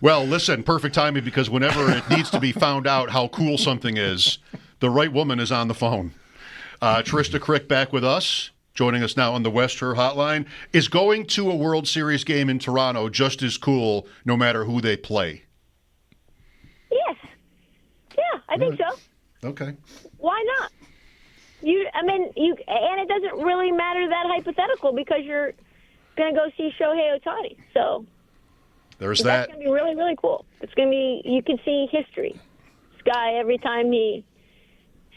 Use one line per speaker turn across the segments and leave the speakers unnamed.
Well, listen, perfect timing because whenever it needs to be found out how cool something is, the right woman is on the phone. Trysta Krick back with us, joining us now on the West Her Hotline. Is going to a World Series game in Toronto just as cool no matter who they play?
Yes. Yeah, I think so.
Okay.
Why not? And it doesn't really matter that hypothetical because you're going to go see Shohei Ohtani. So
there's
that's
that.
going to be really, really cool. It's going to be, you can see history. This guy, every time he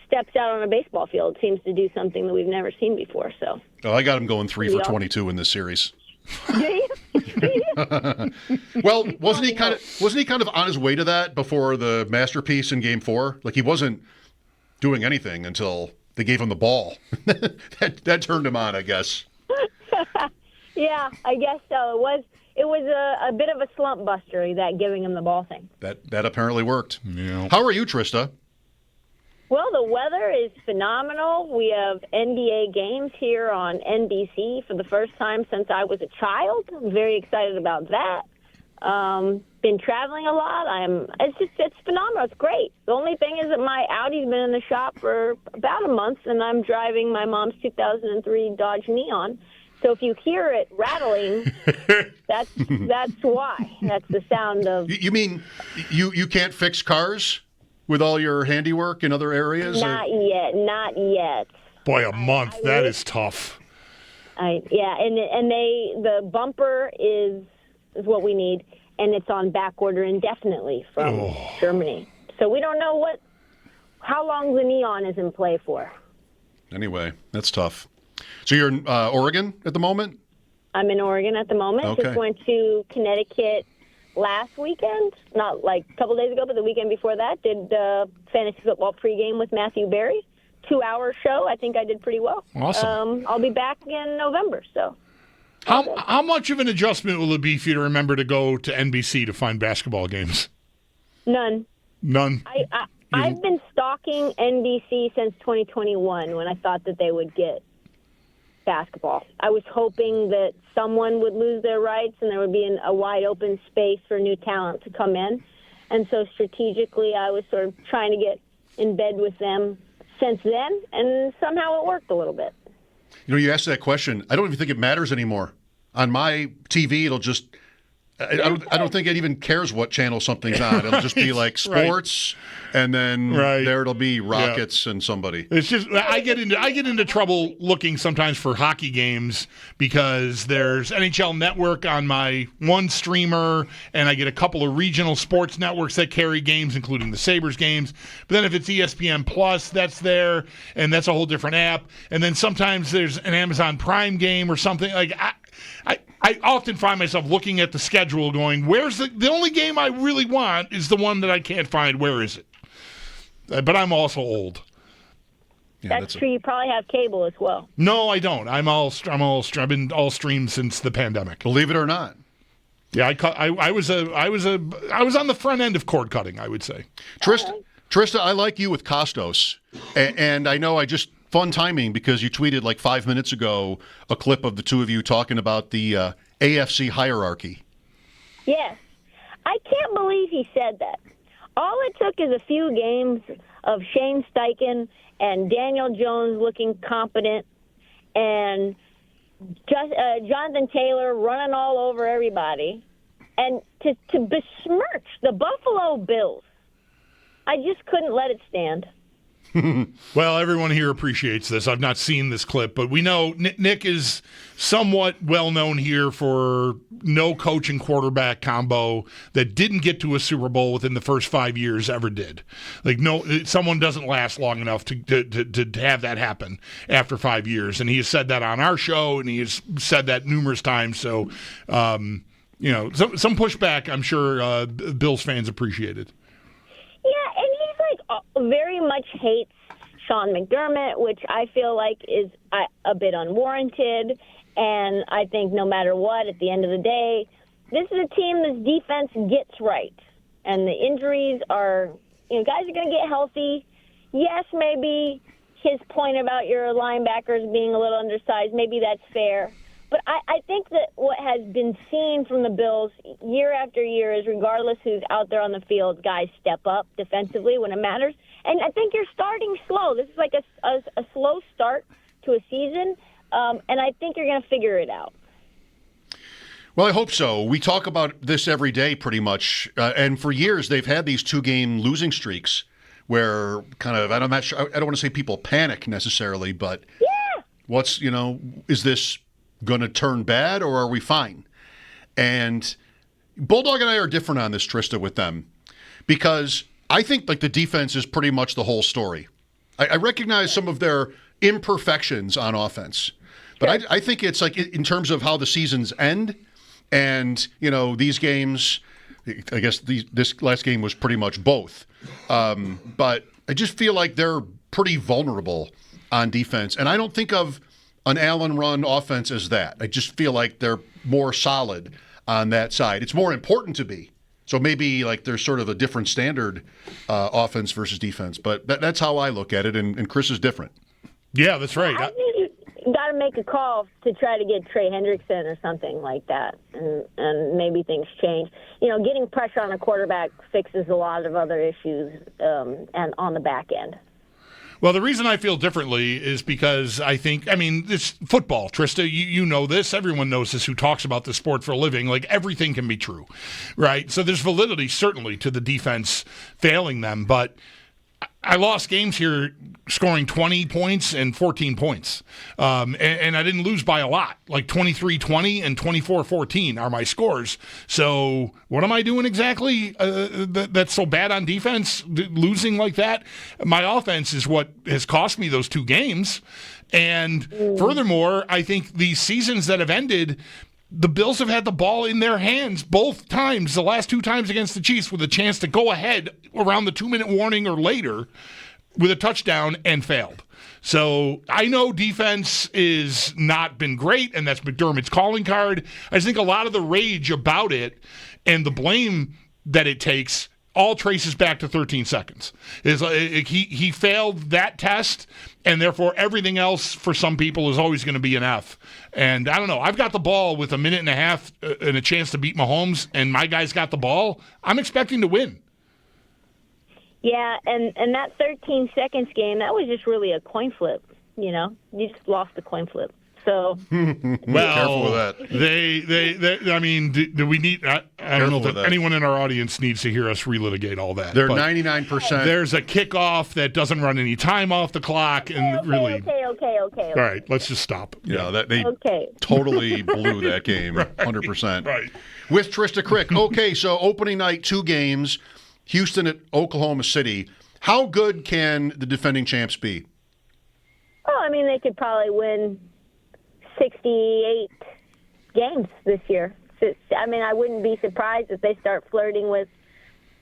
steps out on a baseball field, seems to do something that we've never seen before. So.
Oh, I got him going 3 for 22 in this series.
Yeah.
Well, wasn't he kind of on his way to that before the masterpiece in Game 4? Like he wasn't doing anything until they gave him the ball. that turned him on, I guess.
Yeah, I guess so. It was a bit of a slump buster, that giving him the ball thing.
That apparently worked.
Yeah.
How are you, Trysta?
Well, the weather is phenomenal. We have NBA games here on NBC for the first time since I was a child. I'm very excited about that. Been traveling a lot. It's phenomenal. It's great. The only thing is that my Audi's been in the shop for about a month, and I'm driving my mom's 2003 Dodge Neon. So if you hear it rattling, that's why. That's the sound of.
You mean you can't fix cars with all your handiwork in other areas?
Not yet.
Boy, a month. That is tough.
And the bumper is what we need, and it's on back order indefinitely from Germany. So we don't know how long the Neon is in play for.
Anyway, that's tough. So you're in Oregon at the moment?
I'm in Oregon at the moment.
Okay.
Just went to Connecticut last weekend, not like a couple days ago, but the weekend before that, did fantasy football pregame with Matthew Berry. 2-hour show. I think I did pretty well.
Awesome.
I'll be back in November, so.
How much of an adjustment will it be for you to remember to go to NBC to find basketball games?
None. I've been stalking NBC since 2021 when I thought that they would get basketball. I was hoping that someone would lose their rights and there would be a wide open space for new talent to come in. And so strategically, I was sort of trying to get in bed with them since then, and somehow it worked a little bit.
You know, you asked that question. I don't even think it matters anymore. On my TV, it'll just I don't think it even cares what channel something's on. It'll just be like sports, and then there it'll be Rockets and somebody.
It's just I get into trouble looking sometimes for hockey games because there's NHL Network on my one streamer, and I get a couple of regional sports networks that carry games, including the Sabres games. But then if it's ESPN Plus, that's there, and that's a whole different app. And then sometimes there's an Amazon Prime game or something like. I often find myself looking at the schedule going, where's the only game I really want is the one that I can't find. Where is it? But I'm also old.
Yeah,
that's true. You probably have cable as well.
No, I don't. I've been all streamed since the pandemic.
Believe it or not.
Yeah, I was on the front end of cord cutting, I would say.
Trysta, I like you with Costos, and I know fun timing because you tweeted like 5 minutes ago a clip of the two of you talking about the AFC hierarchy.
Yes. I can't believe he said that. All it took is a few games of Shane Steichen and Daniel Jones looking competent and Jonathan Taylor running all over everybody and to besmirch the Buffalo Bills. I just couldn't let it stand.
Well, everyone here appreciates this. I've not seen this clip, but we know Nick is somewhat well known here for no coach and quarterback combo that didn't get to a Super Bowl within the first 5 years ever did. Like someone doesn't last long enough to have that happen after 5 years, and he has said that on our show, and he has said that numerous times. So, some pushback, I'm sure Bills fans appreciated.
Yeah, and he's very much hates Sean McDermott, which I feel like is a bit unwarranted. And I think no matter what, at the end of the day, this is a team that's defense gets right. And the injuries are, guys are going to get healthy. Yes, maybe his point about your linebackers being a little undersized, maybe that's fair. But I think that what has been seen from the Bills year after year is regardless who's out there on the field, guys step up defensively when it matters. And I think you're starting slow. This is like a slow start to a season, and I think you're going to figure it out.
Well, I hope so. We talk about this every day pretty much, and for years they've had these 2-game losing streaks where kind of, I'm not sure, I don't want to say people panic necessarily, but what's, is this going to turn bad or are we fine? And Bulldog and I are different on this, Trysta, with them, because I think like the defense is pretty much the whole story. I recognize some of their imperfections on offense, but I think it's like in terms of how the seasons end and, these games, I guess this last game was pretty much both. But I just feel like they're pretty vulnerable on defense. And I don't think of an Allen run offense as that. I just feel like they're more solid on that side. It's more important to be. So maybe like there's sort of a different standard offense versus defense. But that's how I look at it. And Chris is different.
Yeah, that's right.
I think you got to make a call to try to get Trey Hendrickson or something like that, and maybe things change. Getting pressure on a quarterback fixes a lot of other issues and on the back end.
Well, the reason I feel differently is because it's football, Trysta. You know this. Everyone knows this who talks about the sport for a living. Like, everything can be true, right? So there's validity, certainly, to the defense failing them. But I lost games here scoring 20 points and 14 points. And I didn't lose by a lot. Like 23-20 and 24-14 are my scores. So what am I doing exactly that's so bad on defense, losing like that? My offense is what has cost me those 2 games. And furthermore, I think these seasons that have ended, the Bills have had the ball in their hands both times, the last 2 times against the Chiefs, with a chance to go ahead around the 2-minute warning or later with a touchdown and failed. So I know defense is not been great, and that's McDermott's calling card. I just think a lot of the rage about it and the blame that it takes all traces back to 13 seconds. He failed that test, and therefore everything else for some people is always going to be an F. And I don't know. I've got the ball with a minute and a half and a chance to beat Mahomes, and my guys got the ball. I'm expecting to win.
Yeah, and that 13 seconds game, that was just really a coin flip. You just lost the coin flip. So,
well,
careful with that.
Do we need? I don't know if anyone in our audience needs to hear us relitigate all that.
They're 99%.
There's a kickoff that doesn't run any time off the clock, and really.
Okay.
All right, let's just stop.
Yeah, they totally blew that game, 100%.
Right.
With Trysta Krick. Okay, so opening night, 2 games, Houston at Oklahoma City. How good can the defending champs be?
Oh, they could probably win 68 games this year. I wouldn't be surprised if they start flirting with,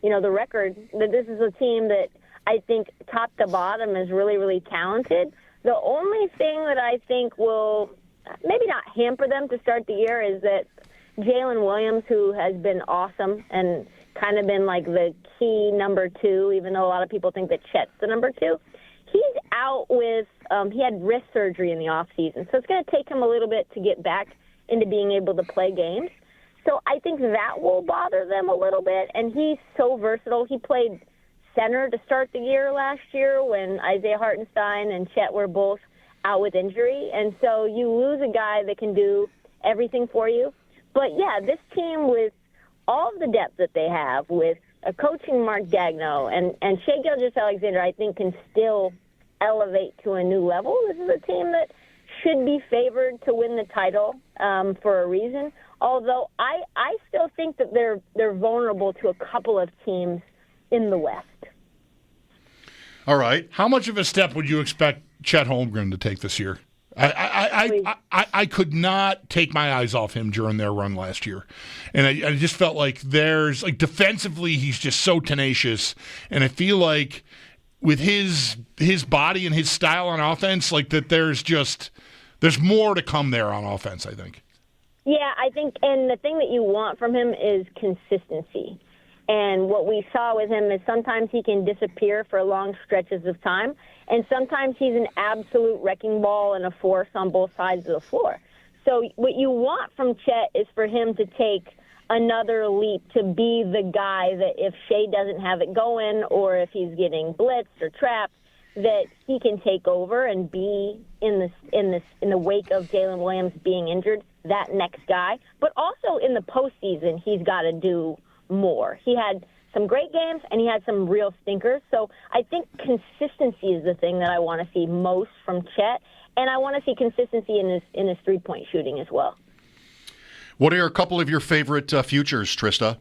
the record. That this is a team that I think top to bottom is really, really talented. The only thing that I think will maybe not hamper them to start the year is that Jalen Williams, who has been awesome and kind of been like the key number 2, even though a lot of people think that Chet's the number 2, he's out with he had wrist surgery in the offseason, so it's going to take him a little bit to get back into being able to play games. So I think that will bother them a little bit, and he's so versatile. He played center to start the year last year when Isaiah Hartenstein and Chet were both out with injury, and so you lose a guy that can do everything for you. But, yeah, this team with all of the depth that they have, with a coaching Mark Dagno and Shea Gilgeous-Alexander, I think can still elevate to a new level. This is a team that should be favored to win the title for a reason. Although I still think that they're vulnerable to a couple of teams in the West.
All right.
How much of a step would you expect Chet Holmgren to take this year? I could not take my eyes off him during their run last year. And I just felt like defensively, he's just so tenacious. And I feel like with his body and his style on offense, like that there's more to come there on offense, I think.
Yeah, I think, and the thing that you want from him is consistency. And what we saw with him is sometimes he can disappear for long stretches of time, and sometimes he's an absolute wrecking ball and a force on both sides of the floor. So what you want from Chet is for him to take another leap to be the guy that if Shea doesn't have it going or if he's getting blitzed or trapped, that he can take over and be in the wake of Jalen Williams being injured, that next guy. But also in the postseason, he's got to do more. He had some great games and he had some real stinkers. So I think consistency is the thing that I want to see most from Chet, and I want to see consistency in his three-point shooting as well.
What are a couple of your favorite futures, Trysta?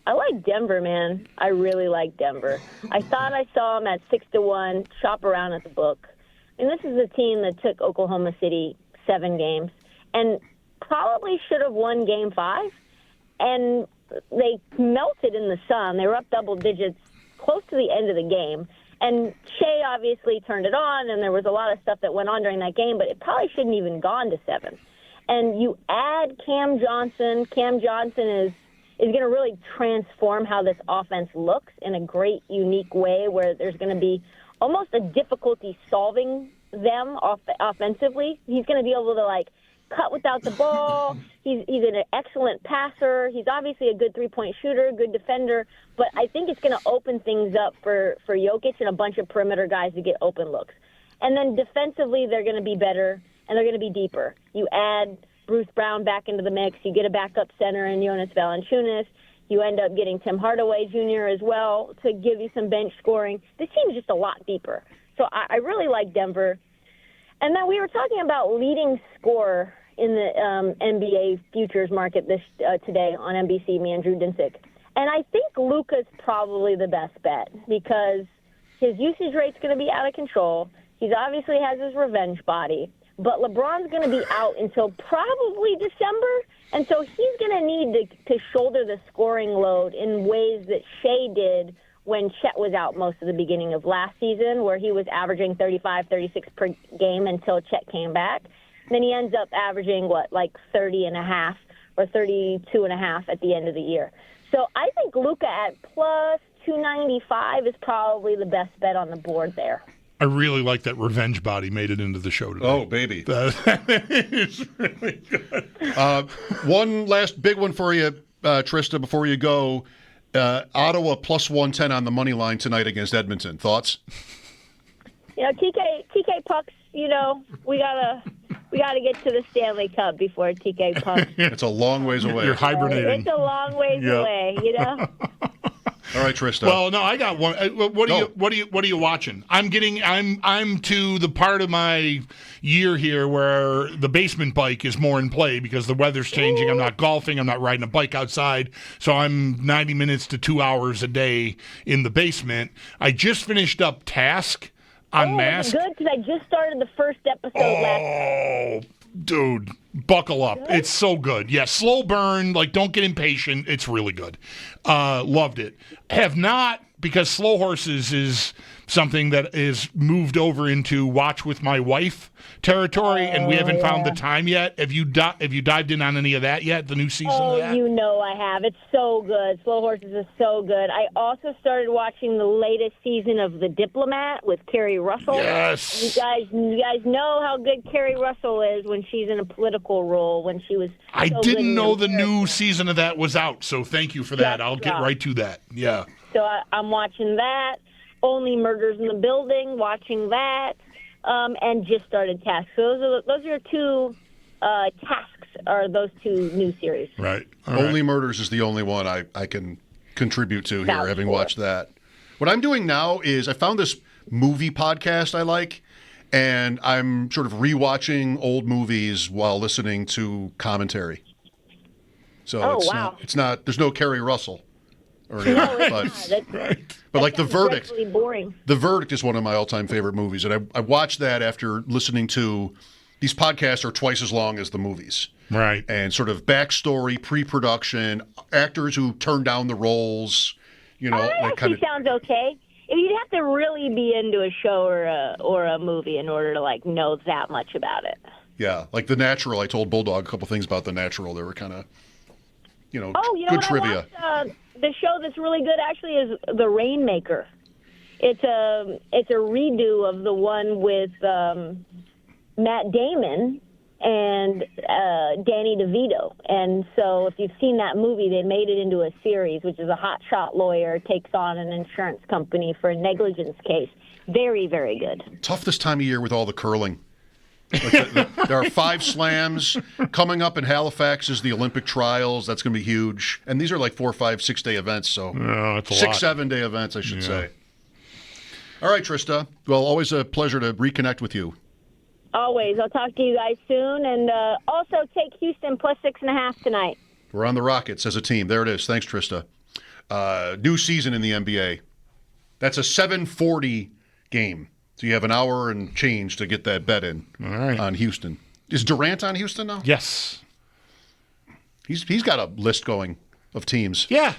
I like Denver, man. I really like Denver. I thought I saw them at 6-1, shop around at the book. And this is a team that took Oklahoma City 7 games and probably should have won Game 5. And they melted in the sun. They were up double digits close to the end of the game. And Shea obviously turned it on, and there was a lot of stuff that went on during that game, but it probably shouldn't even gone to 7. And you add Cam Johnson. Cam Johnson is going to really transform how this offense looks in a great, unique way where there's going to be almost a difficulty solving them offensively. He's going to be able to, cut without the ball. He's an excellent passer. He's obviously a good three-point shooter, good defender. But I think it's going to open things up for Jokic and a bunch of perimeter guys to get open looks. And then defensively, they're going to be better, and they're going to be deeper. You add Bruce Brown back into the mix. You get a backup center in Jonas Valanciunas. You end up getting Tim Hardaway Jr. as well to give you some bench scoring. This team's just a lot deeper. So I really like Denver. And then we were talking about leading scorer in the NBA futures market today on NBC, me and Drew Dinsick. And I think Luka's probably the best bet because his usage rate's going to be out of control. He obviously has his revenge body. But LeBron's going to be out until probably December, and so he's going to need to shoulder the scoring load in ways that Shea did when Chet was out most of the beginning of last season, where he was averaging 35, 36 per game until Chet came back. Then he ends up averaging, 30 and a half or 32 and a half at the end of the year. So I think Luka at plus 295 is probably the best bet on the board there.
I really like that revenge body made it into the show today.
Oh, baby.
That is really good.
One last big one for you, Trysta, before you go. Ottawa plus 110 on the money line tonight against Edmonton. Thoughts?
TK Pucks, we gotta get to the Stanley Cup before TK Pucks.
It's a long ways away.
You're hibernating.
It's a long ways away,
All right, Trysta.
Well, no, I got one. What are you watching? I'm to the part of my year here where the basement bike is more in play because the weather's changing. I'm not golfing. I'm not riding a bike outside. So I'm 90 minutes to 2 hours a day in the basement. I just finished up Task on Mask.
Good, because I just started the first episode last night.
Dude, buckle up. Good? It's so good. Yeah, slow burn. Don't get impatient. It's really good. Loved it. Have not, because Slow Horses is something that is moved over into Watch with My Wife territory, and we haven't found the time yet. Have you dived in on any of that yet, the new season of that?
I have. It's so good. Slow Horses is so good. I also started watching the latest season of The Diplomat with Kerry Russell.
Yes.
You guys know how good Kerry Russell is when she's in a political role, when she was
I didn't know the new season of that was out, so thank you for that. I'll get right to that. Yeah.
So I'm watching that. Only Murders in the Building, watching that, and just started Task. So those are your two tasks, are those two new series.
Right.
Only Murders is the only one I can contribute to here, having watched that. What I'm doing now is I found this movie podcast I like, and I'm sort of rewatching old movies while listening to commentary. So it's not there's no Kerry Russell. Or anything, but The Verdict.
Boring.
The Verdict is one of my all-time favorite movies, and I watched that after listening to these podcasts are twice as long as the movies,
right?
And sort of backstory, pre-production, actors who turn down the roles.
That actually sounds okay. You'd have to really be into a show or a movie in order to know that much about it.
Yeah, like The Natural. I told Bulldog a couple things about The Natural. They were kind of,
good trivia. The show that's really good actually is The Rainmaker. It's a redo of the one with Matt Damon and Danny DeVito. And so if you've seen that movie, they made it into a series, which is a hotshot lawyer takes on an insurance company for a negligence case. Very, very good.
Tough this time of year with all the curling. There are 5 slams. Coming up in Halifax is the Olympic trials. That's going to be huge. And these are like 4, 5, 6-day events. So
that's a
6,
lot.
7-day events, I should say. All right, Trysta. Well, always a pleasure to reconnect with you.
Always. I'll talk to you guys soon. And also take Houston plus 6.5 tonight.
We're on the Rockets as a team. There it is. Thanks, Trysta. New season in the NBA. That's a 7:40 game. So you have an hour and change to get that bet in on Houston. Is Durant on Houston now?
Yes.
He's got a list going of teams.
Yeah.